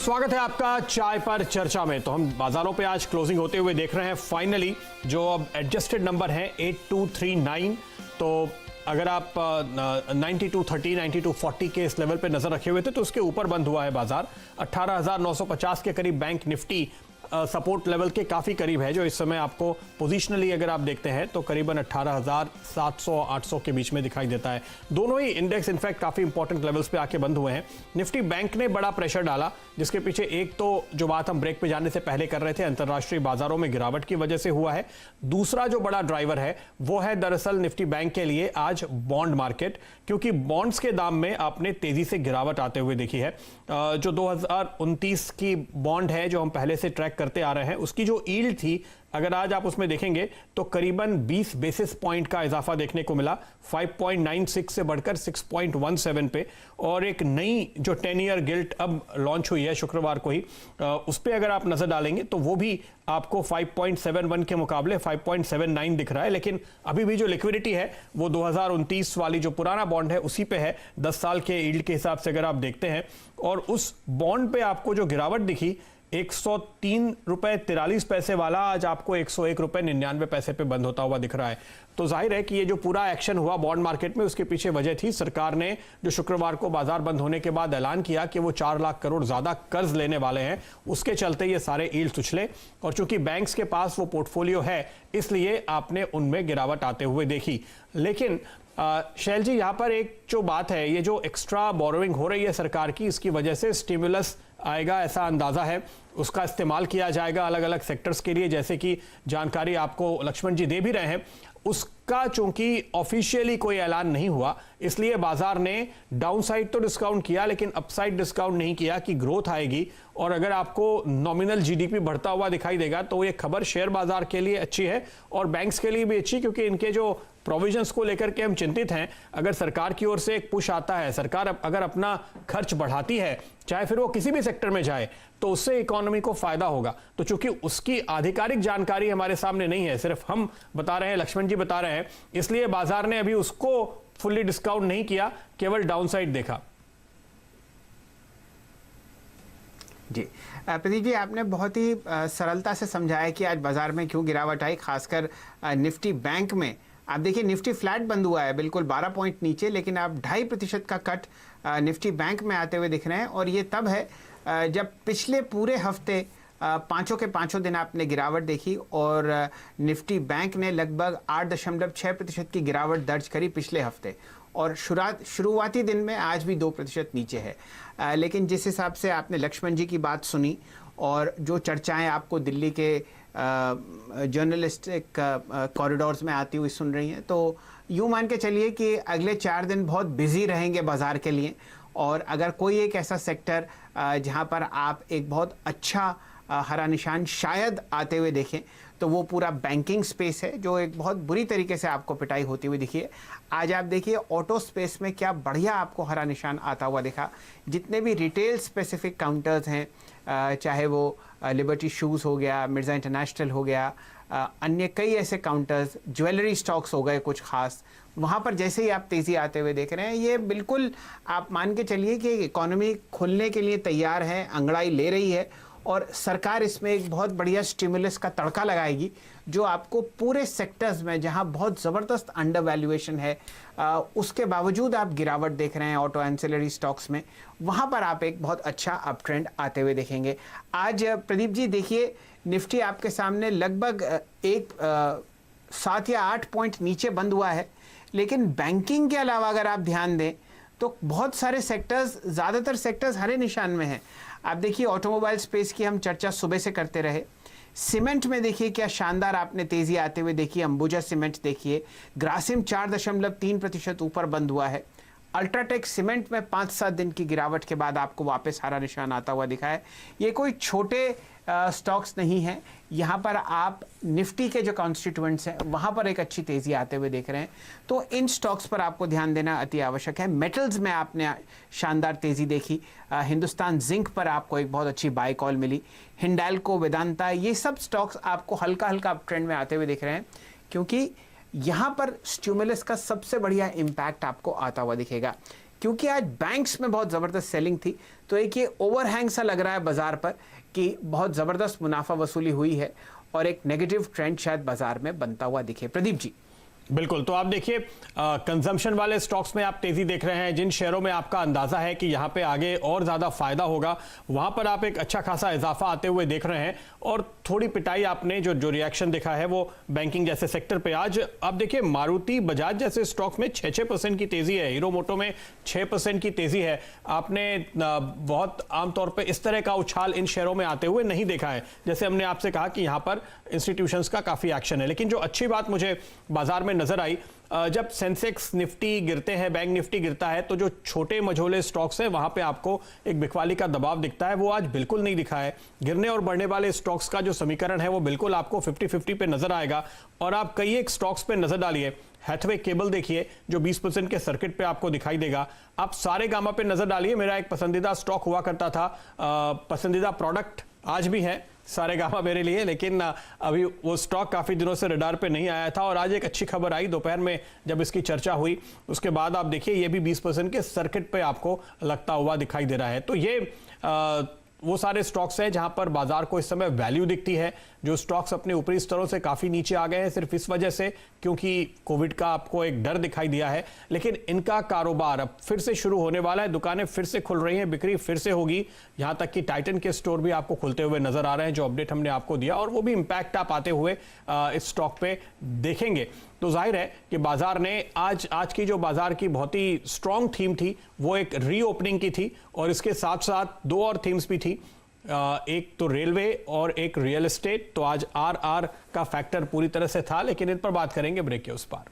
स्वागत है आपका चाय पर चर्चा में। तो हम बाजारों पे आज क्लोजिंग होते हुए देख रहे हैं फाइनली जो अब एडजस्टेड नंबर है 8239। तो अगर आप 9230 9240 के इस लेवल पे नजर रखे हुए थे तो उसके ऊपर बंद हुआ है बाजार। 18,950 के करीब बैंक निफ्टी सपोर्ट लेवल के काफ़ी करीब है, जो इस समय आपको पोजीशनली अगर आप देखते हैं तो करीबन 18,700-800 के बीच में दिखाई देता है। दोनों ही इंडेक्स इनफैक्ट काफ़ी इंपॉर्टेंट लेवल्स पे आके बंद हुए हैं। निफ्टी बैंक ने बड़ा प्रेशर डाला, जिसके पीछे एक तो जो बात हम ब्रेक पे जाने से पहले कर रहे थे, अंतर्राष्ट्रीय बाजारों में गिरावट की वजह से हुआ है। दूसरा जो बड़ा ड्राइवर है वो है दरअसल निफ्टी बैंक के लिए आज बॉन्ड मार्केट, क्योंकि बॉन्ड्स के दाम में आपने तेजी से गिरावट आते हुए देखी है। जो 2029 की बॉन्ड है जो हम पहले से ट्रैक करते आ रहे हैं, उसकी जो यील्ड थी अगर आज आप उसमें देखेंगे तो करीबन 20 बेसिस पॉइंट का इजाफा देखने को मिला, 5.96 से बढ़कर 6.17 पे। और एक नई जो 10 ईयर गिल्ट अब लॉन्च हुई है शुक्रवार को ही, उस पर अगर आप नजर डालेंगे तो वो भी आपको 5.71 के मुकाबले 5.79 दिख रहा है। लेकिन अभी भी जो लिक्विडिटी है वो 2029 वाली जो पुराना बॉन्ड है उसी पे है, 10 साल के यील्ड के हिसाब से अगर आप देखते हैं। और उस बॉन्ड पे आपको जो गिरावट दिखी 103 रुपए 43 पैसे वाला आज आपको 101 रुपए 99 पैसे पे बंद होता हुआ दिख रहा है। तो जाहिर है कि ये जो पूरा एक्शन हुआ बॉन्ड मार्केट में, उसके पीछे वजह थी सरकार ने जो शुक्रवार को बाजार बंद होने के बाद ऐलान किया कि वो 4 लाख करोड़ ज्यादा कर्ज लेने वाले हैं, उसके चलते ये सारे यील्ड उछले। और चूंकि बैंक्स के पास वो पोर्टफोलियो है इसलिए आपने उनमें गिरावट आते हुए देखी। लेकिन शैल जी, यहां पर एक जो बात है, ये जो एक्स्ट्रा बोरोइंग हो रही है सरकार की, इसकी वजह से स्टिमुलस आएगा ऐसा अंदाजा है, उसका इस्तेमाल किया जाएगा अलग अलग सेक्टर्स के लिए, जैसे कि जानकारी आपको लक्ष्मण जी दे भी रहे हैं। उसका चूंकि ऑफिशियली कोई ऐलान नहीं हुआ इसलिए बाजार ने डाउनसाइड तो डिस्काउंट किया लेकिन अपसाइड डिस्काउंट नहीं किया कि ग्रोथ आएगी। और अगर आपको नॉमिनल जीडीपी बढ़ता हुआ दिखाई देगा तो ये खबर शेयर बाजार के लिए अच्छी है और बैंक्स के लिए भी अच्छी, क्योंकि इनके जो प्रोविजंस को लेकर के हम चिंतित हैं। अगर सरकार की ओर से एक पुश आता है, सरकार अगर अपना खर्च बढ़ाती है, चाहे फिर वो किसी भी सेक्टर में जाए, तो उससे इकोनॉमी को फायदा होगा। तो चूंकि उसकी आधिकारिक जानकारी हमारे सामने नहीं है, सिर्फ हम बता रहे हैं, लक्ष्मण जी बता रहे हैं, इसलिए बाजार ने अभी उसको फुल्ली डिस्काउंट नहीं किया, केवल डाउनसाइड देखा। जी प्रदीप जी, आपने बहुत ही सरलता से समझाया कि आज बाजार में क्यों गिरावट आई, खासकर निफ्टी बैंक में। आप देखिए निफ्टी फ्लैट बंद हुआ है, बिल्कुल 12 पॉइंट नीचे, लेकिन आप 2.5% का कट निफ्टी बैंक में आते हुए दिख रहे हैं। और ये तब है जब पिछले पूरे हफ्ते पाँचों के पाँचों दिन आपने गिरावट देखी और निफ्टी बैंक ने लगभग 8.6% की गिरावट दर्ज करी पिछले हफ्ते। और शुरुआती दिन में आज भी 2% नीचे है। लेकिन जिस हिसाब से आपने लक्ष्मण जी की बात सुनी और जो चर्चाएं आपको दिल्ली के जर्नलिस्टिक कॉरिडोर्स में आती हुई सुन रही हैं, तो यूँ मान के चलिए कि अगले 4 दिन बहुत बिजी रहेंगे बाजार के लिए। और अगर कोई एक ऐसा सेक्टर जहां पर आप एक बहुत अच्छा हरा निशान शायद आते हुए देखें तो वो पूरा बैंकिंग स्पेस है, जो एक बहुत बुरी तरीके से आपको पिटाई होती हुई दिखी है। आज आप देखिए ऑटो स्पेस में क्या बढ़िया आपको हरा निशान आता हुआ दिखा। जितने भी रिटेल स्पेसिफिक काउंटर्स हैं, चाहे वो लिबर्टी शूज़ हो गया, मिर्ज़ा इंटरनेशनल हो गया, अन्य कई ऐसे काउंटर्स, ज्वेलरी स्टॉक्स हो गए कुछ खास, वहाँ पर जैसे ही आप तेज़ी आते हुए देख रहे हैं, ये बिल्कुल आप मान के चलिए कि इकोनॉमी खुलने के लिए तैयार है, अंगड़ाई ले रही है। और सरकार इसमें एक बहुत बढ़िया स्टिमुलस का तड़का लगाएगी, जो आपको पूरे सेक्टर्स में जहां बहुत ज़बरदस्त अंडर वैल्यूएशन है, उसके बावजूद आप गिरावट देख रहे हैं ऑटो एंसिलरी स्टॉक्स में, वहां पर आप एक बहुत अच्छा अप ट्रेंड आते हुए देखेंगे। आज प्रदीप जी देखिए निफ्टी आपके सामने लगभग 7 या 8 पॉइंट नीचे बंद हुआ है, लेकिन बैंकिंग के अलावा अगर आप ध्यान दें तो बहुत सारे सेक्टर्स, ज़्यादातर सेक्टर्स हरे निशान में हैं। आप देखिए ऑटोमोबाइल स्पेस की हम चर्चा सुबह से करते रहे। सीमेंट में देखिए क्या शानदार आपने तेज़ी आते हुए देखी। अंबुजा सीमेंट देखिए, ग्रासिम 4.3% ऊपर बंद हुआ है। अल्ट्राटेक सीमेंट में 5-7 दिन की गिरावट के बाद आपको वापस हरा निशान आता हुआ दिखा है। ये कोई छोटे स्टॉक्स नहीं हैं, यहाँ पर आप निफ्टी के जो कॉन्स्टिट्यूएंट्स हैं वहाँ पर एक अच्छी तेज़ी आते हुए देख रहे हैं। तो इन स्टॉक्स पर आपको ध्यान देना अति आवश्यक है। मेटल्स में आपने शानदार तेज़ी देखी। हिंदुस्तान जिंक पर आपको एक बहुत अच्छी बाय कॉल मिली। हिंडाल्को, वेदांता, ये सब स्टॉक्स आपको हल्का हल्का अप ट्रेंड में आते हुए दिख रहे हैं, क्योंकि यहाँ पर स्टिमुलस का सबसे बढ़िया इम्पैक्ट आपको आता हुआ दिखेगा। क्योंकि आज बैंक्स में बहुत ज़बरदस्त सेलिंग थी, तो एक ये ओवरहैंग सा लग रहा है बाजार पर कि बहुत ज़बरदस्त मुनाफा वसूली हुई है और एक नेगेटिव ट्रेंड शायद बाजार में बनता हुआ दिखे। प्रदीप जी। बिल्कुल, तो आप देखिए कंजम्पशन वाले स्टॉक्स में आप तेजी देख रहे हैं। जिन शेयरों में आपका अंदाजा है कि यहां पे आगे और ज्यादा फायदा होगा, वहां पर आप एक अच्छा खासा इजाफा आते हुए देख रहे हैं और थोड़ी पिटाई आपने जो रिएक्शन देखा है वो बैंकिंग जैसे सेक्टर पे। आज आप देखिए मारुति, बजाज जैसे स्टॉक्स में 6% की तेजी है, हीरो मोटो में 6% की तेजी है। आपने बहुत आमतौर पर इस तरह का उछाल इन शेयरों में आते हुए नहीं देखा है। जैसे हमने आपसे कहा कि यहां पर इंस्टीट्यूशंस का काफी एक्शन है। लेकिन जो अच्छी बात मुझे बाजार में नजर आई, जब सेंसेक्स निफ्टी गिरते हैं, बैंक निफ्टी गिरता है, तो जो छोटे मझोले स्टॉक्स हैं वहां पे आपको एक बिकवाली का दबाव दिखता है, वो आज बिल्कुल नहीं दिखा है। गिरने और बढ़ने वाले स्टॉक्स का जो समीकरण है वो बिल्कुल आपको 50-50 पे नजर आएगा। और आप कई एक स्टॉक्स पे नजर डालिए, हैथवे केबल देखिए जो 20% के सर्किट पे आपको दिखाई देगा। आप सारे गामा पे नजर डालिए, मेरा एक पसंदीदा स्टॉक हुआ करता था, पसंदीदा प्रोडक्ट आज भी है सारे गामा मेरे लिए, लेकिन अभी वो स्टॉक काफी दिनों से रडार पे नहीं आया था और आज एक अच्छी खबर आई दोपहर में जब इसकी चर्चा हुई, उसके बाद आप देखिए ये भी 20% के सर्किट पे आपको लगता हुआ दिखाई दे रहा है। तो ये वो सारे स्टॉक्स हैं जहां पर बाजार को इस समय वैल्यू दिखती है। जो स्टॉक्स अपने ऊपरी स्तरों से काफी नीचे आ गए हैं सिर्फ इस वजह से क्योंकि कोविड का आपको एक डर दिखाई दिया है, लेकिन इनका कारोबार अब फिर से शुरू होने वाला है, दुकानें फिर से खुल रही हैं, बिक्री फिर से होगी। यहां तक कि टाइटन के स्टोर भी आपको खुलते हुए नजर आ रहे हैं, जो अपडेट हमने आपको दिया, और वो भी इंपैक्ट आप आते हुए इस स्टॉक पे देखेंगे। तो जाहिर है कि बाजार ने आज की जो बाजार की बहुत ही स्ट्रॉन्ग थीम थी वो एक रीओपनिंग की थी, और इसके साथ साथ दो और थीम्स भी थी, एक तो रेलवे और एक रियल एस्टेट। तो आज आरआर का फैक्टर पूरी तरह से था, लेकिन इन पर बात करेंगे ब्रेक के उस पार।